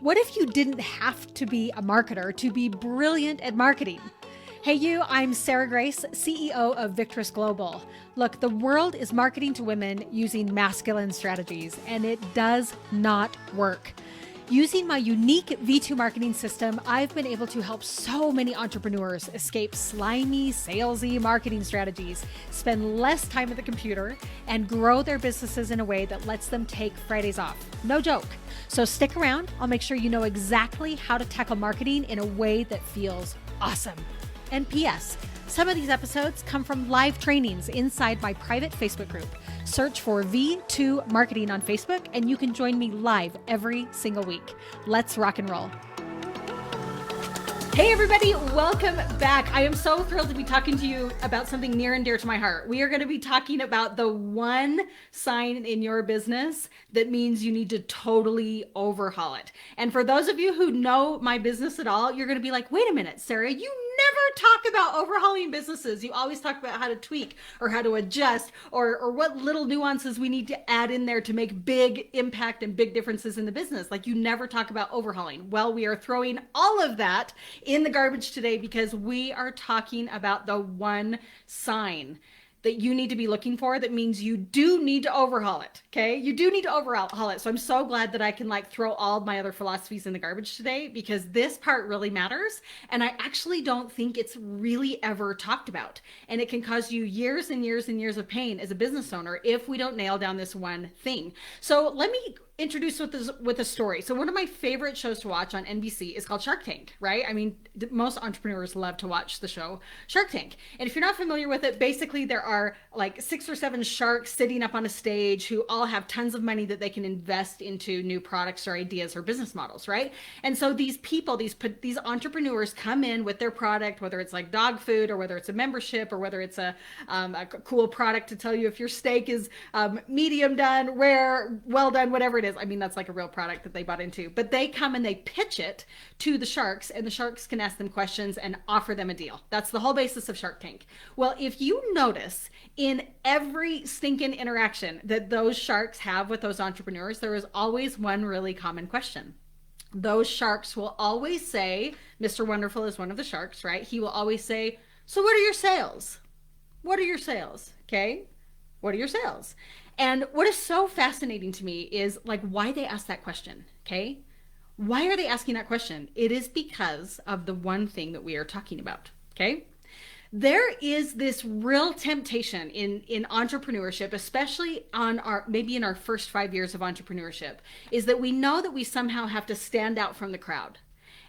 What if you didn't have to be a marketer to be brilliant at marketing? Hey, you, I'm Sarah Grace, CEO of Victress Global. Look, the world is marketing to women using masculine strategies, and it does not work. Using my unique V2 marketing system, I've been able to help so many entrepreneurs escape slimy, salesy marketing strategies, spend less time at the computer, and grow their businesses in a way that lets them take Fridays off. No joke. So stick around. I'll make sure you know exactly how to tackle marketing in a way that feels awesome. And P.S. Some of these episodes come from live trainings inside my private Facebook group. Search for V2 Marketing on Facebook, and you can join me live every single week. Let's rock and roll. Hey everybody, welcome back. I am so thrilled to be talking to you about something near and dear to my heart. We are going to be talking about the one sign in your business that means you need to totally overhaul it. And for those of you who know my business at all, you're going to be like, wait a minute, Sarah, you never talk about overhauling businesses. You always talk about how to tweak or how to adjust or what little nuances we need to add in there to make big impact and big differences in the business. Like you never talk about overhauling. Well, we are throwing all of that in the garbage today because we are talking about the one sign that you need to be looking for that means you do need to overhaul it. Okay. You do need to overhaul it. So I'm so glad that I can throw all of my other philosophies in the garbage today because this part really matters. And I actually don't think it's really ever talked about. And it can cause you years and years and years of pain as a business owner if we don't nail down this one thing. So let me introduce with a story. So one of my favorite shows to watch on NBC is called Shark Tank, right? I mean, most entrepreneurs love to watch the show Shark Tank. And if you're not familiar with it, basically there are 6 or 7 sharks sitting up on a stage who all have tons of money that they can invest into new products or ideas or business models, right? And so these people, these entrepreneurs come in with their product, whether it's like dog food or whether it's a membership or whether it's a cool product to tell you if your steak is medium done, rare, well done, whatever it is. I mean, that's like a real product that they bought into, but they come and they pitch it to the sharks and the sharks can ask them questions and offer them a deal. That's the whole basis of Shark Tank. Well, if you notice in every stinking interaction that those sharks have with those entrepreneurs, there is always one really common question. Those sharks will always say, Mr. Wonderful is one of the sharks, right? He will always say, so what are your sales? What are your sales? Okay. What are your sales? And what is so fascinating to me is why they ask that question, okay? Why are they asking that question? It is because of the one thing that we are talking about, okay? There is this real temptation in entrepreneurship, especially maybe in our first 5 years of entrepreneurship, is that we know that we somehow have to stand out from the crowd.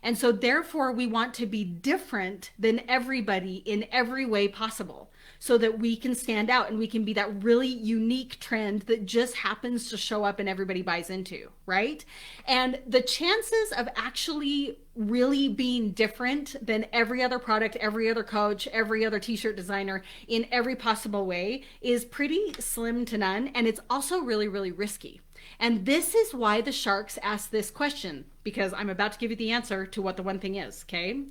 And so therefore we want to be different than everybody in every way possible so that we can stand out and we can be that really unique trend that just happens to show up and everybody buys into, right? And the chances of actually really being different than every other product, every other coach, every other t-shirt designer in every possible way is pretty slim to none. And it's also really, really risky. And this is why the sharks ask this question, because I'm about to give you the answer to what the one thing is, okay?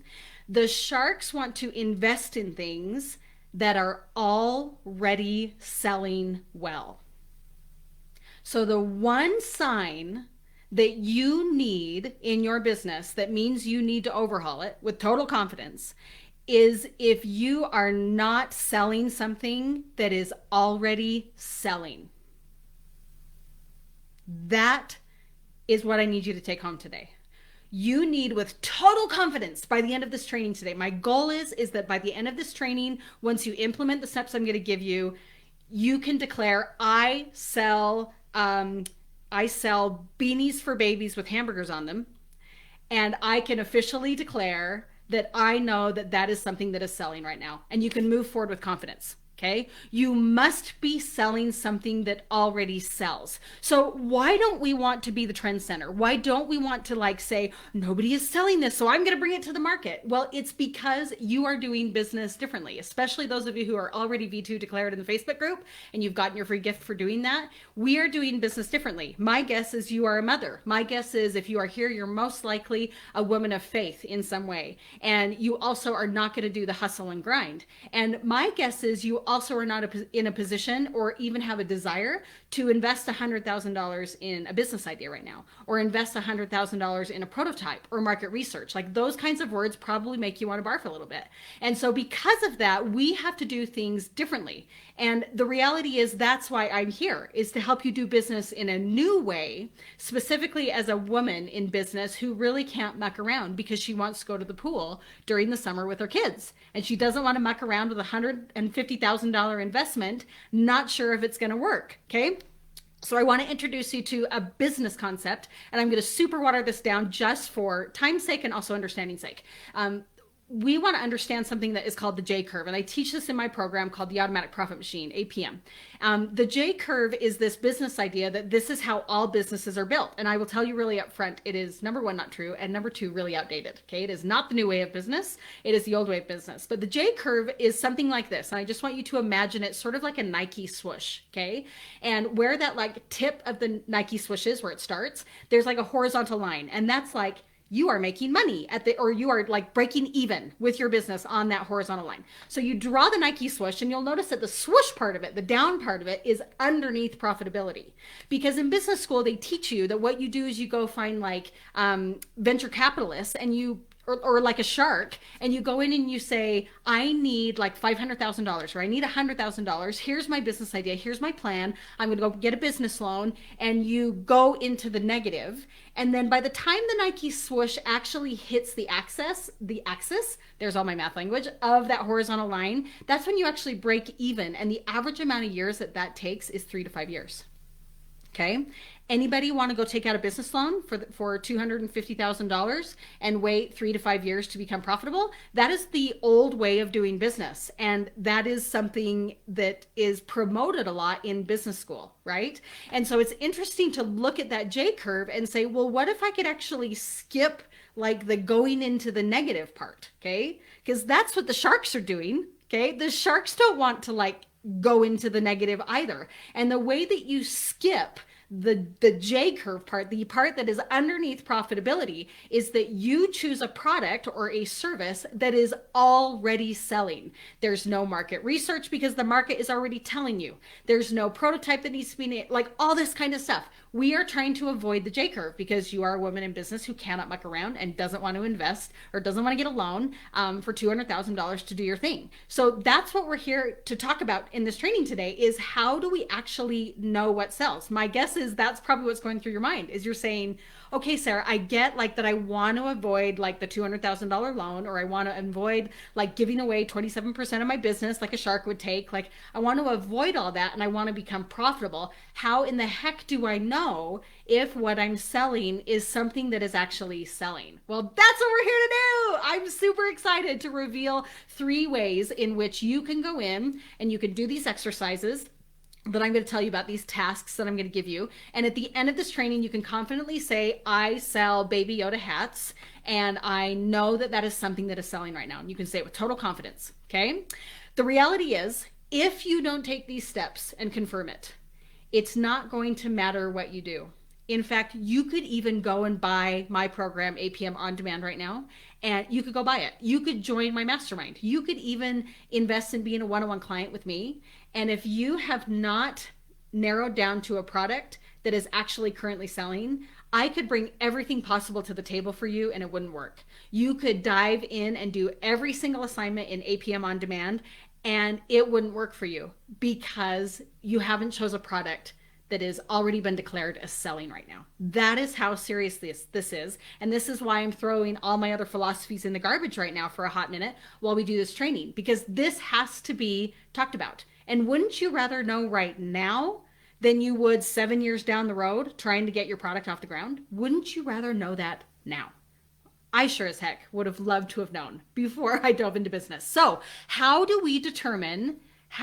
The sharks want to invest in things that are already selling well. So the one sign that you need in your business that means you need to overhaul it with total confidence is if you are not selling something that is already selling. That is what I need you to take home today. You need, with total confidence, by the end of this training today, my goal is that by the end of this training, once you implement the steps I'm going to give you, you can declare, I sell beanies for babies with hamburgers on them. And I can officially declare that I know that that is something that is selling right now. And you can move forward with confidence. Okay, you must be selling something that already sells. So why don't we want to be the trend center? Why don't we want to say, nobody is selling this, so I'm going to bring it to the market? Well, it's because you are doing business differently, especially those of you who are already V2 declared in the Facebook group and you've gotten your free gift for doing that. We are doing business differently. My guess is you are a mother. My guess is if you are here, you're most likely a woman of faith in some way. And you also are not going to do the hustle and grind. And my guess is you also are not in a position or even have a desire to invest $100,000 in a business idea right now, or invest $100,000 in a prototype or market research. Like those kinds of words probably make you want to barf a little bit. And so because of that, we have to do things differently. And the reality is that's why I'm here, is to help you do business in a new way, specifically as a woman in business who really can't muck around because she wants to go to the pool during the summer with her kids. And she doesn't want to muck around with a $150,000 investment, not sure if it's going to work. Okay. So I want to introduce you to a business concept, and I'm going to super water this down just for time's sake and also understanding's sake. We want to understand something that is called the J curve. And I teach this in my program called the Automatic Profit Machine, APM. The J curve is this business idea that this is how all businesses are built. And I will tell you really upfront, it is number one, not true. And number two, really outdated. Okay. It is not the new way of business. It is the old way of business. But the J curve is something like this. And I just want you to imagine it sort of like a Nike swoosh. Okay. And where that like tip of the Nike swoosh is, where it starts, there's like a horizontal line. And that's like, you are making money or you are like breaking even with your business on that horizontal line. So you draw the Nike swoosh, and you'll notice that the swoosh part of it, the down part of it, is underneath profitability. Because in business school, they teach you that what you do is you go find like venture capitalists, and you or like a shark, and you go in and you say, I need like $500,000 or I need $100,000. Here's my business idea. Here's my plan. I'm going to go get a business loan, and you go into the negative. And then by the time the Nike swoosh actually hits the axis, there's all my math language, of that horizontal line, that's when you actually break even. And the average amount of years that that takes is 3 to 5 years. Okay. Anybody want to go take out a business loan for $250,000 and wait 3 to 5 years to become profitable? That is the old way of doing business. And that is something that is promoted a lot in business school, right? And so it's interesting to look at that J curve and say, well, what if I could actually skip like the going into the negative part? Okay. Because that's what the sharks are doing. Okay. The sharks don't want to like go into the negative either. And the way that you skip the J curve part, the part that is underneath profitability, is that you choose a product or a service that is already selling. There's no market research because the market is already telling you. There's no prototype that needs to be like all this kind of stuff. We are trying to avoid the J curve because you are a woman in business who cannot muck around and doesn't want to invest or doesn't want to get a loan for $200,000 to do your thing. So that's what we're here to talk about in this training today, is how do we actually know what sells? My guess is that's probably what's going through your mind, is you're saying, okay, Sarah, I get like that I want to avoid like the $200,000 loan, or I want to avoid like giving away 27% of my business like a shark would take. Like I want to avoid all that and I want to become profitable. How in the heck do I know if what I'm selling is something that is actually selling? Well, that's what we're here to do. I'm super excited to reveal 3 ways in which you can go in and you can do these exercises that I'm going to tell you about, these tasks that I'm going to give you. And at the end of this training, you can confidently say, I sell Baby Yoda hats, and I know that that is something that is selling right now. And you can say it with total confidence. Okay. The reality is, if you don't take these steps and confirm it, it's not going to matter what you do. In fact, you could even go and buy my program, APM On Demand, right now, and you could go buy it. You could join my mastermind. You could even invest in being a one-on-one client with me. And if you have not narrowed down to a product that is actually currently selling, I could bring everything possible to the table for you and it wouldn't work. You could dive in and do every single assignment in APM On Demand and it wouldn't work for you because you haven't chose a product that has already been declared as selling right now. That is how serious this is. And this is why I'm throwing all my other philosophies in the garbage right now for a hot minute while we do this training, because this has to be talked about. And wouldn't you rather know right now than you would 7 years down the road trying to get your product off the ground? Wouldn't you rather know that now? I sure as heck would have loved to have known before I dove into business. So how do we determine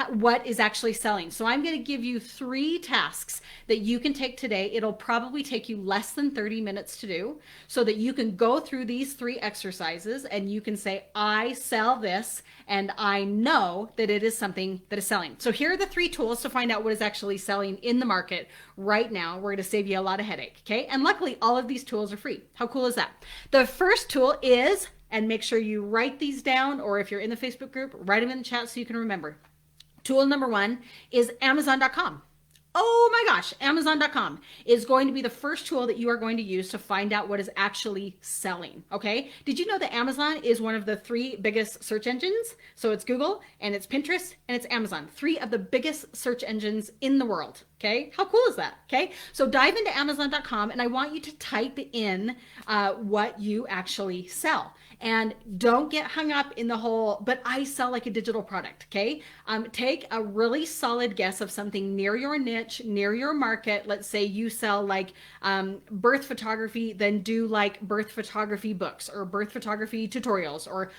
what is actually selling? So I'm going to give you 3 tasks that you can take today. It'll probably take you less than 30 minutes to do, so that you can go through these 3 exercises and you can say, I sell this and I know that it is something that is selling. So here are the 3 tools to find out what is actually selling in the market right now. We're going to save you a lot of headache. Okay. And luckily all of these tools are free. How cool is that? The first tool is, and make sure you write these down, or if you're in the Facebook group, write them in the chat so you can remember. Tool number 1 is Amazon.com. Oh my gosh, Amazon.com is going to be the first tool that you are going to use to find out what is actually selling. Okay. Did you know that Amazon is one of the three biggest search engines? So it's Google and it's Pinterest and it's Amazon, three of the biggest search engines in the world. Okay. How cool is that? Okay. So dive into Amazon.com and I want you to type in what you actually sell. And don't get hung up in the whole, but I sell like a digital product, okay? Take a really solid guess of something near your niche, near your market. Let's say you sell like birth photography, then do like birth photography books or birth photography tutorials or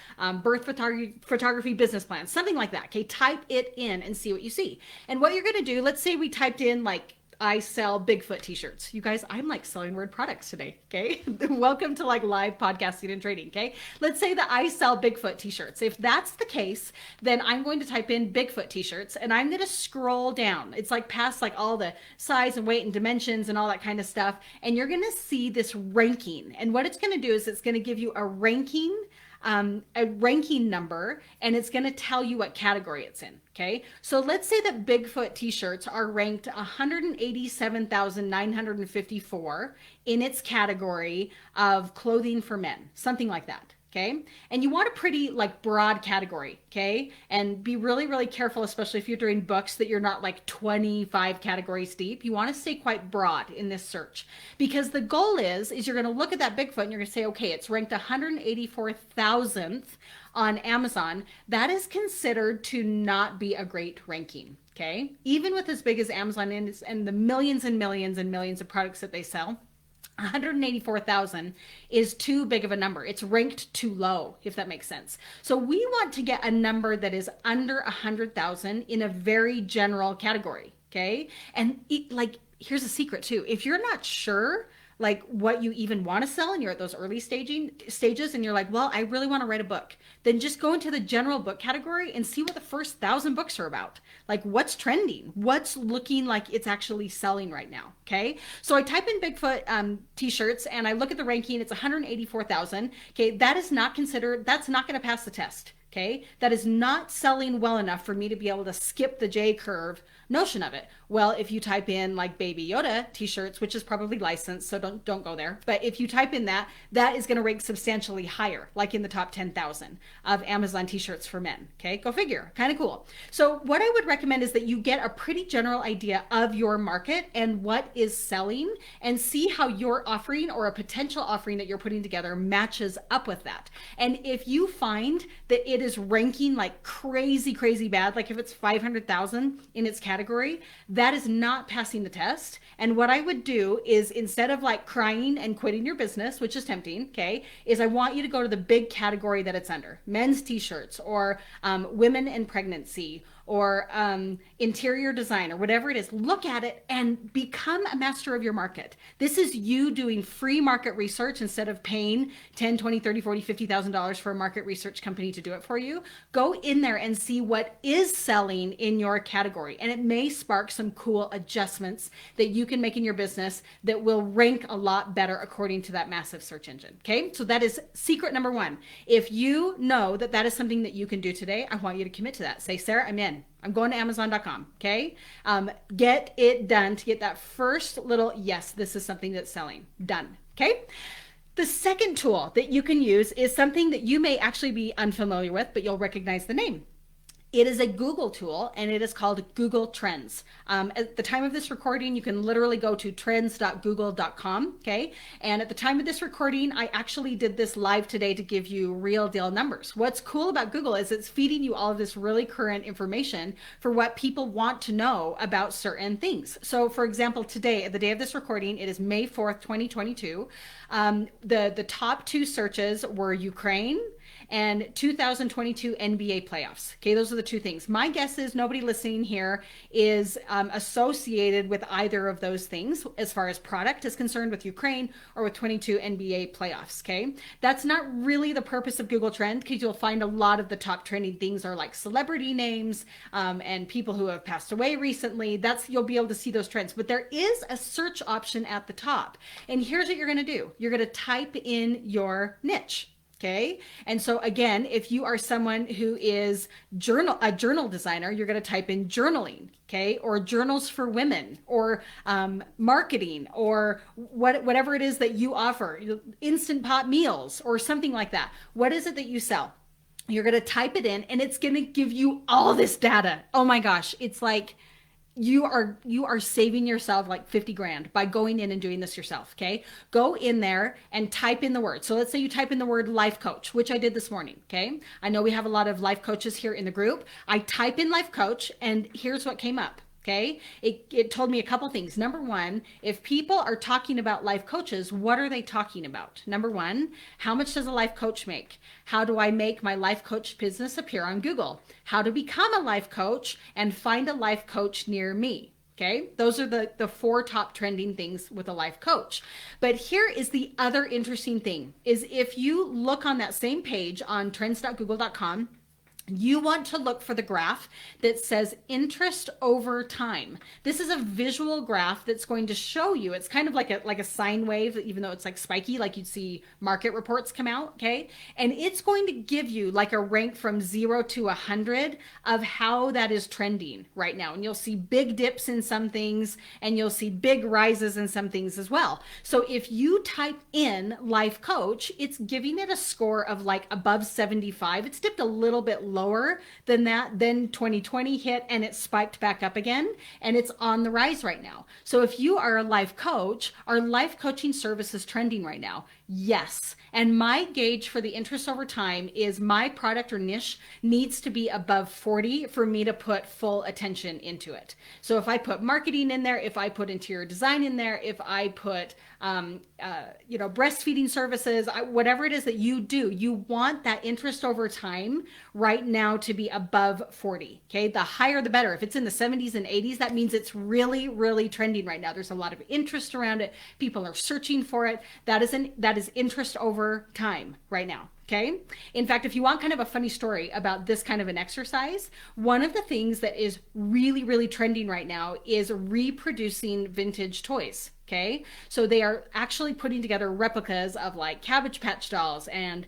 birth photography business plans, something like that, okay? Type it in and see what you see. And what you're gonna do, let's say we typed in like I sell Bigfoot t-shirts. You guys, I'm like selling word products today, okay? Welcome to like live podcasting and trading, okay? Let's say that I sell Bigfoot t-shirts. If that's the case, then I'm going to type in Bigfoot t-shirts and I'm going to scroll down. It's like past like all the size and weight and dimensions and all that kind of stuff. And you're going to see this ranking. And what it's going to do is it's going to give you a ranking number, and it's going to tell you what category it's in. Okay. So let's say that Bigfoot t-shirts are ranked 187,954 in its category of clothing for men, something like that. Okay. And you want a pretty like broad category. Okay. And be really, really careful, especially if you're doing books, that you're not like 25 categories deep. You want to stay quite broad in this search because the goal is you're going to look at that Bigfoot and you're going to say, okay, it's ranked 184,000th on Amazon. That is considered to not be a great ranking. Okay. Even with as big as Amazon is and the millions and millions and millions of products that they sell, 184,000 is too big of a number. It's ranked too low, if that makes sense. So we want to get a number that is under 100,000 in a very general category. Okay. And here's a secret too. If you're not sure like what you even want to sell and you're at those early stages and you're like, well, I really want to write a book, then just go into the general book category and see what the first 1,000 books are about. Like what's trending, what's looking like it's actually selling right now. Okay. So I type in Bigfoot t-shirts and I look at the ranking. It's 184,000. Okay. That is not considered, that's not going to pass the test. Okay. That is not selling well enough for me to be able to skip the J curve notion of it. Well, if you type in like Baby Yoda t-shirts, which is probably licensed, so don't go there. But if you type in that is going to rank substantially higher, like in the top 10,000 of Amazon t-shirts for men. Okay, go figure. Kind of cool. So what I would recommend is that you get a pretty general idea of your market and what is selling and see how your offering or a potential offering that you're putting together matches up with that. And if you find that it is ranking like crazy, crazy bad, like if it's 500,000 in its category, that is not passing the test. And what I would do is instead of like crying and quitting your business, which is tempting, okay, is I want you to go to the big category that it's under. Men's t-shirts or women and pregnancy or interior design or whatever it is. Look at it and become a master of your market. This is you doing free market research instead of paying $10, $20, $30, $40, $50,000 for a market research company to do it for you. Go in there and see what is selling in your category. And it may spark some cool adjustments that you can make in your business that will rank a lot better according to that massive search engine. Okay, so that is secret number one. If you know that that is something that you can do today, I want you to commit to that. Say, Sarah, I'm in. I'm going to Amazon.com. Okay. Get it done to get that first little, yes, this is something that's selling. Done. Okay. The second tool that you can use is something that you may actually be unfamiliar with, but you'll recognize the name. It is a Google tool and it is called Google Trends. At the time of this recording, you can literally go to trends.google.com. Okay. And at the time of this recording, I actually did this live today to give you real deal numbers. What's cool about Google is it's feeding you all of this really current information for what people want to know about certain things. So for example, today, at the day of this recording, it is May 4th, 2022. The top two searches were Ukraine and 2022 NBA playoffs. Okay, those are the two things. My guess is nobody listening here is associated with either of those things as far as product is concerned with Ukraine or with 22 NBA playoffs. Okay, that's not really the purpose of Google Trend because you'll find a lot of the top trending things are like celebrity names and people who have passed away recently. You'll be able to see those trends, but there is a search option at the top. And here's what you're going to do. You're going to type in your niche. Okay. And so again, if you are someone who is a journal designer, you're going to type in journaling, okay, or journals for women, or marketing, or whatever it is that you offer, instant pot meals, or something like that. What is it that you sell? You're going to type it in, and it's going to give you all this data. Oh my gosh, it's like you are saving yourself like 50 grand by going in and doing this yourself. Okay, go in there and type in the word. So let's say you type in the word life coach, which I did this morning. Okay, I know we have a lot of life coaches here in the group. I type in life coach, and here's what came up. Okay, it told me a couple things. Number one, if people are talking about life coaches, what are they talking about? Number one, how much does a life coach make? How do I make my life coach business appear on Google? How to become a life coach and find a life coach near me. Okay, those are the four top trending things with a life coach. But here is the other interesting thing, is if you look on that same page on trends.google.com, you want to look for the graph that says interest over time. This is a visual graph that's going to show you, it's kind of like a sine wave, even though it's like spiky, like you'd see market reports come out, okay? And it's going to give you like a rank from 0 to 100 of how that is trending right now. And you'll see big dips in some things, and you'll see big rises in some things as well. So if you type in life coach, it's giving it a score of like above 75. It's dipped a little bit lower than that. Then 2020 hit and it spiked back up again, and it's on the rise right now. So if you are a life coach, are life coaching services trending right now? Yes. And my gauge for the interest over time is my product or niche needs to be above 40 for me to put full attention into it. So if I put marketing in there, if I put interior design in there, if I put breastfeeding services, whatever it is that you do, you want that interest over time right now to be above 40. Okay, the higher the better. If it's in the 70s and 80s, that means it's really, really trending right now. There's a lot of interest around it. People are searching for it. That is interest over time right now. Okay. In fact, if you want kind of a funny story about this kind of an exercise, one of the things that is really, really trending right now is reproducing vintage toys. Okay, so they are actually putting together replicas of like Cabbage Patch dolls and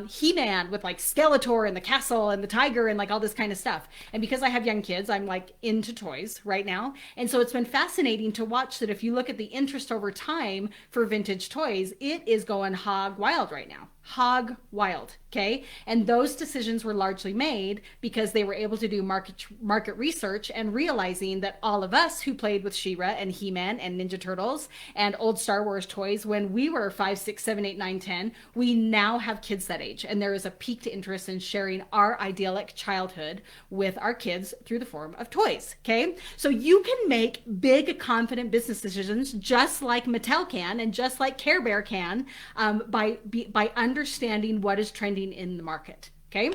He-Man with like Skeletor and the castle and the tiger and like all this kind of stuff. And because I have young kids, I'm like into toys right now. And so it's been fascinating to watch that if you look at the interest over time for vintage toys, it is going hog wild right now. Hog wild. Okay. And those decisions were largely made because they were able to do market research and realizing that all of us who played with She-Ra and He-Man and Ninja Turtles and old Star Wars toys when we were 5, 6, 7, 8, 9, 10, we now have kids that age. And there is a piqued interest in sharing our idyllic childhood with our kids through the form of toys. Okay. So you can make big, confident business decisions just like Mattel can and just like Care Bear can by understanding what is trending in the market. Okay.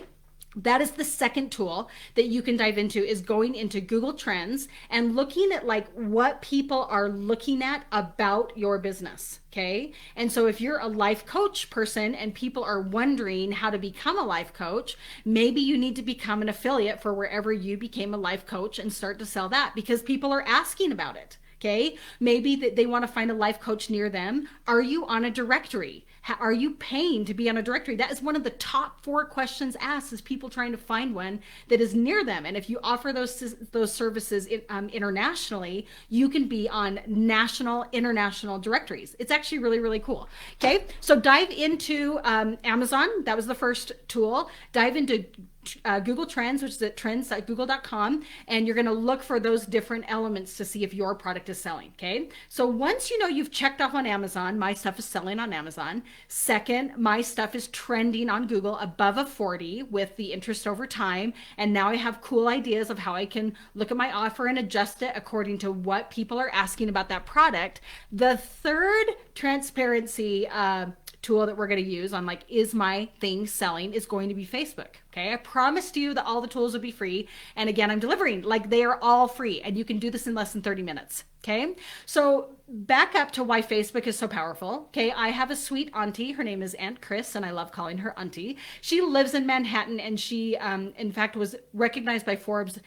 That is the second tool that you can dive into, is going into Google Trends and looking at like what people are looking at about your business. Okay. And so if you're a life coach person and people are wondering how to become a life coach, maybe you need to become an affiliate for wherever you became a life coach and start to sell that because people are asking about it. Okay. Maybe that they want to find a life coach near them. Are you on a directory? Are you paying to be on a directory? That is one of the top 4 questions asked, is people trying to find one that is near them. And if you offer those services internationally, you can be on national, international directories. It's actually really, really cool. Okay, so dive into Amazon. That was the first tool. Dive into Google Trends, which is at trends.google.com, and you're going to look for those different elements to see if your product is selling. Okay, so once you know you've checked off on Amazon, my stuff is selling on Amazon. Second, my stuff is trending on Google above a 40 with the interest over time, and now I have cool ideas of how I can look at my offer and adjust it according to what people are asking about that product. The third transparency tool that we're going to use on like, is my thing selling, is going to be Facebook. Okay, I promised you that all the tools would be free, and again, I'm delivering. Like, they are all free, and you can do this in less than 30 minutes. Okay, so back up to why Facebook is so powerful. Okay, I have a sweet auntie. Her name is Aunt Chris, and I love calling her auntie. She lives in Manhattan, and she, in fact, was recognized by Forbes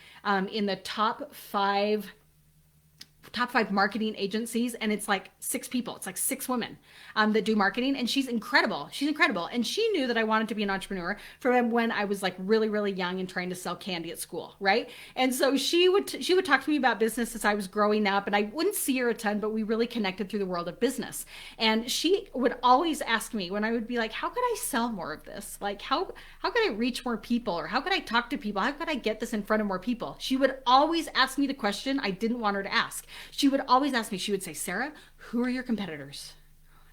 in the top 5 top 5 marketing agencies, and it's like 6 people. It's like 6 women that do marketing, and she's incredible. She's incredible. And she knew that I wanted to be an entrepreneur from when I was like really, really young and trying to sell candy at school, right? And so she would talk to me about business as I was growing up, and I wouldn't see her a ton, but we really connected through the world of business. And she would always ask me when I would be like, how could I sell more of this? Like, how could I reach more people? Or how could I talk to people? How could I get this in front of more people? She would always ask me the question I didn't want her to ask. She would always ask me, she would say, Sarah, who are your competitors?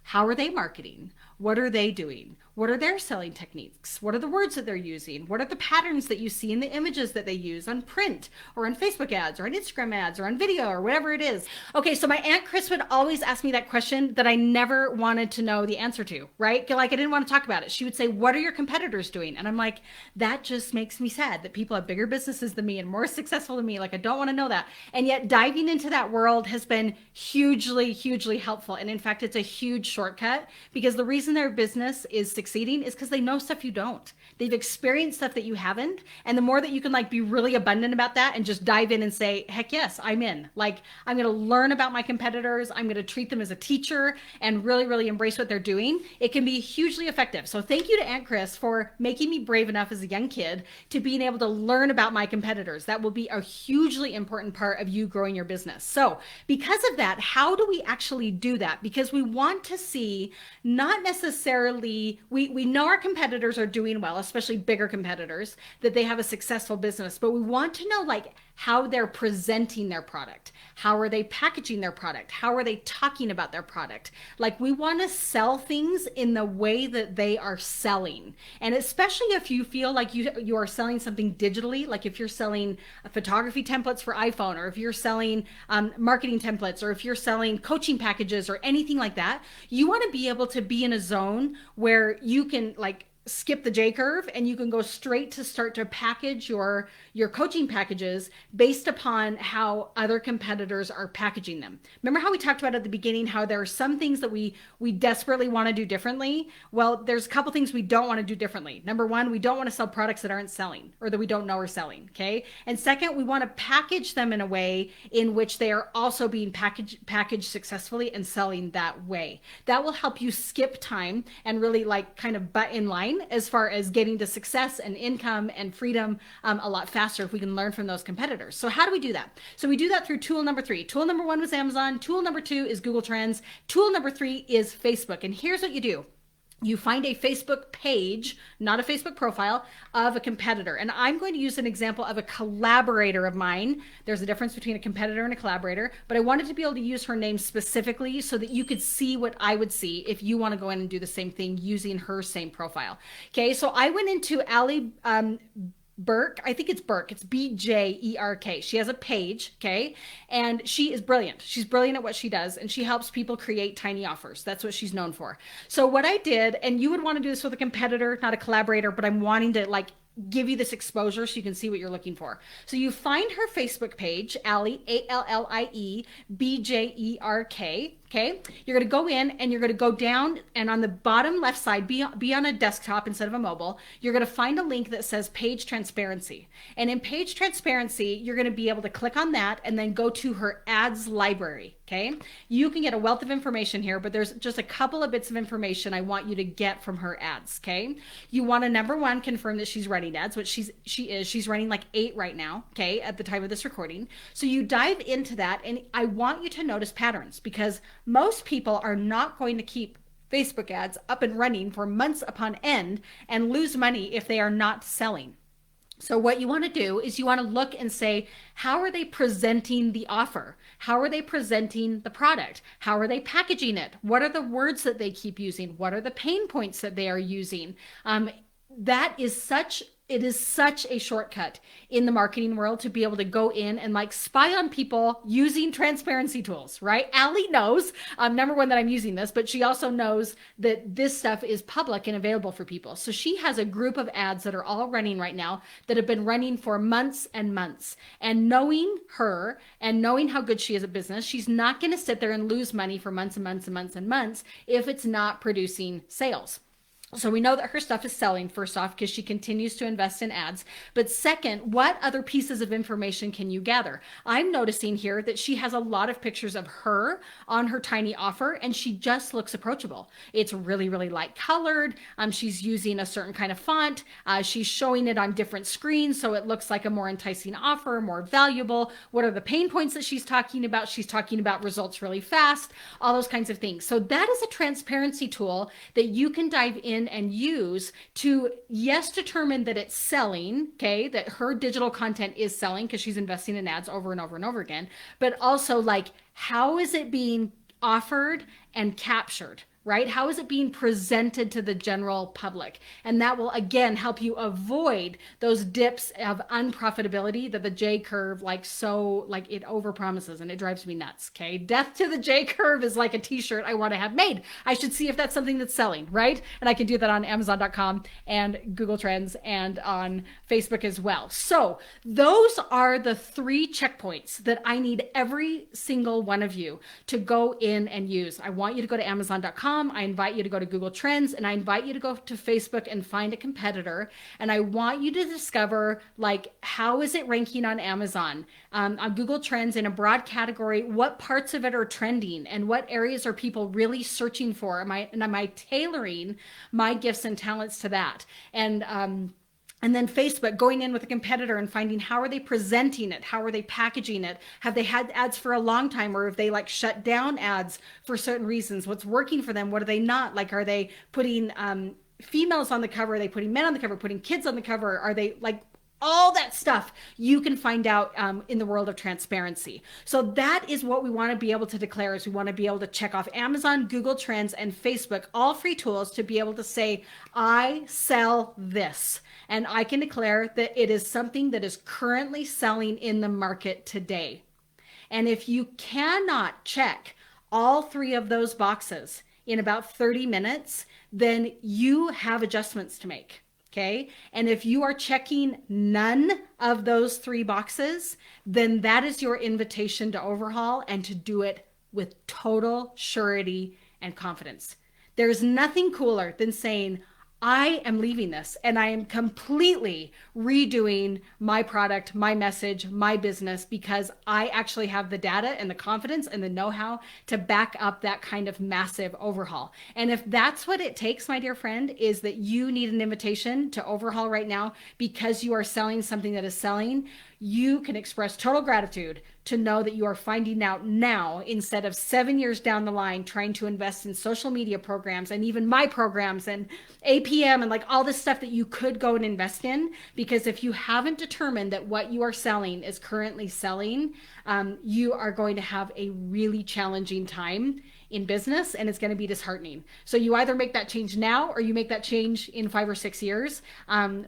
How are they marketing? What are they doing? What are their selling techniques? What are the words that they're using? What are the patterns that you see in the images that they use on print or on Facebook ads or on Instagram ads or on video or whatever it is? Okay, so my Aunt Chris would always ask me that question that I never wanted to know the answer to, right? Like I didn't want to talk about it. She would say, what are your competitors doing? And I'm like, that just makes me sad that people have bigger businesses than me and more successful than me. Like I don't want to know that. And yet diving into that world has been hugely, hugely helpful. And in fact, it's a huge shortcut because the reason their business is succeeding is because they know stuff you don't. They've experienced stuff that you haven't. And the more that you can like be really abundant about that and just dive in and say, heck yes, I'm in. Like I'm going to learn about my competitors. I'm going to treat them as a teacher and really, really embrace what they're doing. It can be hugely effective. So thank you to Aunt Chris for making me brave enough as a young kid to being able to learn about my competitors. That will be a hugely important part of you growing your business. So because of that, how do we actually do that? Because we want to see not necessarily, we know our competitors are doing well, especially bigger competitors, that they have a successful business, but we want to know like how they're presenting their product. How are they packaging their product? How are they talking about their product? Like we want to sell things in the way that they are selling. And especially if you feel like you are selling something digitally, like if you're selling photography templates for iPhone, or if you're selling marketing templates, or if you're selling coaching packages or anything like that, you want to be able to be in a zone where you can like skip the J curve and you can go straight to start to package your coaching packages based upon how other competitors are packaging them. Remember how we talked about at the beginning how there are some things that we desperately want to do differently? Well, there's a couple things we don't want to do differently. Number one, we don't want to sell products that aren't selling or that we don't know are selling, okay? And second, we want to package them in a way in which they are also being packaged successfully and selling that way. That will help you skip time and really like kind of butt in line as far as getting to success and income and freedom a lot faster if we can learn from those competitors. So how do we do that? So we do that through tool number 3. Tool number 1 was Amazon. Tool number 2 is Google Trends. Tool number 3 is Facebook. And here's what you do. You find a Facebook page, not a Facebook profile, of a competitor. And I'm going to use an example of a collaborator of mine. There's a difference between a competitor and a collaborator, but I wanted to be able to use her name specifically so that you could see what I would see if you want to go in and do the same thing using her same profile. Okay, so I went into Allie Burke, I think it's Burke, it's Bjerk. She has a page, okay? And she is brilliant. She's brilliant at what she does, and she helps people create tiny offers. That's what she's known for. So what I did, and you would want to do this with a competitor, not a collaborator, but I'm wanting to like give you this exposure so you can see what you're looking for. So you find her Facebook page, Allie, Allie Bjerk. Okay, you're going to go in and you're going to go down, and on the bottom left side, be on a desktop instead of a mobile, you're going to find a link that says page transparency. And in page transparency, you're going to be able to click on that and then go to her ads library. Okay, you can get a wealth of information here, but there's just a couple of bits of information I want you to get from her ads. Okay, you want to, number one, confirm that she's running ads, which she's running like 8 right now. Okay, at the time of this recording. So you dive into that, and I want you to notice patterns, because most people are not going to keep Facebook ads up and running for months upon end and lose money if they are not selling. So what you want to do is you want to look and say, how are they presenting the offer? How are they presenting the product? How are they packaging it? What are the words that they keep using? What are the pain points that they are using? It is such a shortcut in the marketing world to be able to go in and like spy on people using transparency tools, right? Allie knows, number one, that I'm using this, but she also knows that this stuff is public and available for people. So she has a group of ads that are all running right now that have been running for months and months. And knowing her and knowing how good she is at business, she's not going to sit there and lose money for months and months and months and months if it's not producing sales. So we know that her stuff is selling, first off, because she continues to invest in ads. But second, what other pieces of information can you gather? I'm noticing here that she has a lot of pictures of her on her tiny offer, and she just looks approachable. It's really, really light colored. She's using a certain kind of font. She's showing it on different screens, so it looks like a more enticing offer, more valuable. What are the pain points that she's talking about? She's talking about results really fast, all those kinds of things. So that is a transparency tool that you can dive in and use to, yes, determine that it's selling, okay, that her digital content is selling because she's investing in ads over and over and over again, but also like, how is it being offered and captured? Right? How is it being presented to the general public? And that will again help you avoid those dips of unprofitability that the J curve like it overpromises, and it drives me nuts. Okay. Death to the J curve is like a t-shirt I want to have made. I should see if that's something that's selling, right? And I can do that on Amazon.com and Google Trends and on Facebook as well. So those are the 3 checkpoints that I need every single one of you to go in and use. I want you to go to Amazon.com. I invite you to go to Google Trends, and I invite you to go to Facebook and find a competitor. And I want you to discover, like, how is it ranking on Amazon, on Google Trends in a broad category? What parts of it are trending, and what areas are people really searching for? Am I tailoring my gifts and talents to that? And then Facebook, going in with a competitor and finding how are they presenting it? How are they packaging it? Have they had ads for a long time, or have they like shut down ads for certain reasons? What's working for them? What are they not? Like, are they putting females on the cover? Are they putting men on the cover, putting kids on the cover? Are they like, all that stuff you can find out in the world of transparency. So that is what we want to be able to declare, is we want to be able to check off Amazon, Google Trends, and Facebook, all free tools to be able to say, I sell this. And I can declare that it is something that is currently selling in the market today. And if you cannot check all 3 of those boxes in about 30 minutes, then you have adjustments to make. Okay. And if you are checking none of those 3 boxes, then that is your invitation to overhaul, and to do it with total surety and confidence. There's nothing cooler than saying, I am leaving this and I am completely redoing my product, my message, my business, because I actually have the data and the confidence and the know-how to back up that kind of massive overhaul. And if that's what it takes, my dear friend, is that you need an invitation to overhaul right now because you are selling something that is selling, you can express total gratitude to know that you are finding out now, instead of 7 years down the line trying to invest in social media programs and even my programs and APM and like all this stuff that you could go and invest in. Because if you haven't determined that what you are selling is currently selling, you are going to have a really challenging time in business, and it's going to be disheartening. So you either make that change now, or you make that change in 5 or 6 years,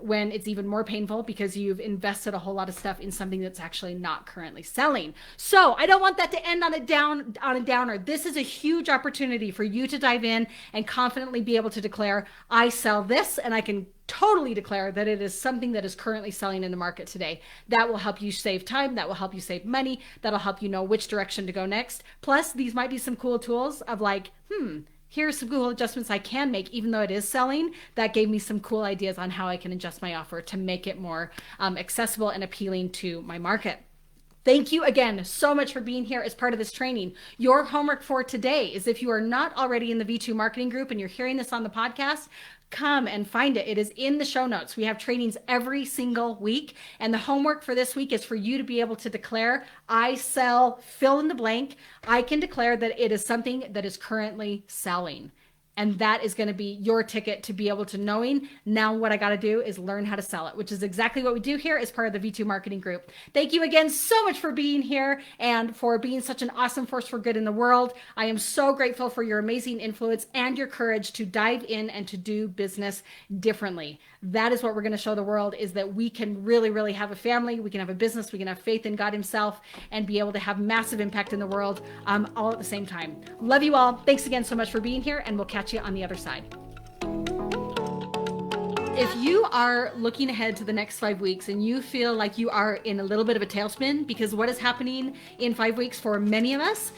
when it's even more painful because you've invested a whole lot of stuff in something that's actually not currently selling. So I don't want that to end on a downer. This is a huge opportunity for you to dive in and confidently be able to declare, I sell this, and I can totally declare that it is something that is currently selling in the market today. That will help you save time. That will help you save money. That'll help you know which direction to go next. Plus, these might be some cool tools of like, here's some cool adjustments I can make, even though it is selling. That gave me some cool ideas on how I can adjust my offer to make it more accessible and appealing to my market. Thank you again so much for being here as part of this training. Your homework for today is, if you are not already in the V2 marketing group and you're hearing this on the podcast, come and find it. It is in the show notes. We have trainings every single week. And the homework for this week is for you to be able to declare, I sell, fill in the blank. I can declare that it is something that is currently selling. And that is going to be your ticket to be able to knowing, now what I got to do is learn how to sell it, which is exactly what we do here as part of the V2 marketing group. Thank you again so much for being here and for being such an awesome force for good in the world. I am so grateful for your amazing influence and your courage to dive in and to do business differently. That is what we're going to show the world, is that we can really, really have a family. We can have a business. We can have faith in God himself and be able to have massive impact in the world all at the same time. Love you all. Thanks again so much for being here, and we'll catch you on the other side. If you are looking ahead to the next 5 weeks and you feel like you are in a little bit of a tailspin, because what is happening in 5 weeks for many of us,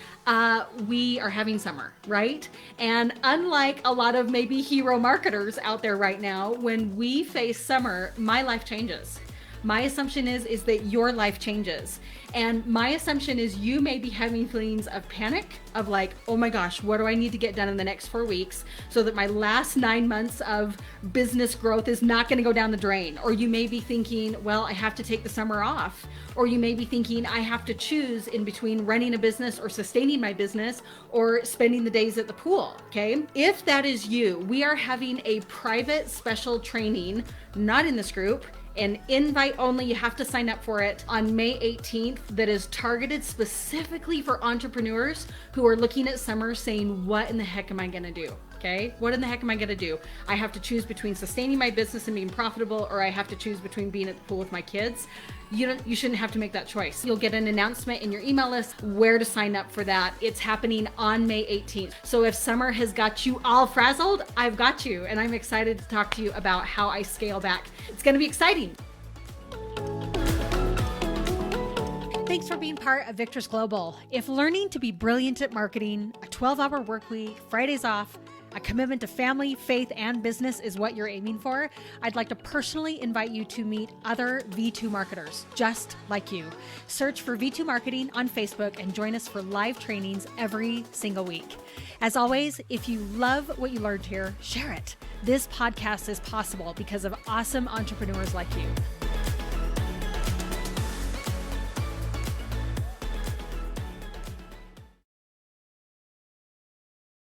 we are having summer, right? And unlike a lot of maybe hero marketers out there right now, when we face summer, my life changes. My assumption is that your life changes. And my assumption is you may be having feelings of panic, of like, oh my gosh, what do I need to get done in the next 4 weeks so that my last 9 months of business growth is not going to go down the drain? Or you may be thinking, well, I have to take the summer off. Or you may be thinking, I have to choose in between running a business or sustaining my business or spending the days at the pool, okay? If that is you, we are having a private special training, not in this group, an invite only, you have to sign up for it, on May 18th, that is targeted specifically for entrepreneurs who are looking at summer saying, what in the heck am I gonna do? Okay, what in the heck am I gonna do? I have to choose between sustaining my business and being profitable, or I have to choose between being at the pool with my kids. You shouldn't have to make that choice. You'll get an announcement in your email list where to sign up for that. It's happening on May 18th. So if summer has got you all frazzled, I've got you, and I'm excited to talk to you about how I scale back. It's gonna be exciting. Thanks for being part of Victress Global. If learning to be brilliant at marketing, a 12-hour work week, Fridays off, a commitment to family, faith, and business is what you're aiming for, I'd like to personally invite you to meet other V2 marketers just like you. Search for V2 Marketing on Facebook and join us for live trainings every single week. As always, if you love what you learned here, share it. This podcast is possible because of awesome entrepreneurs like you.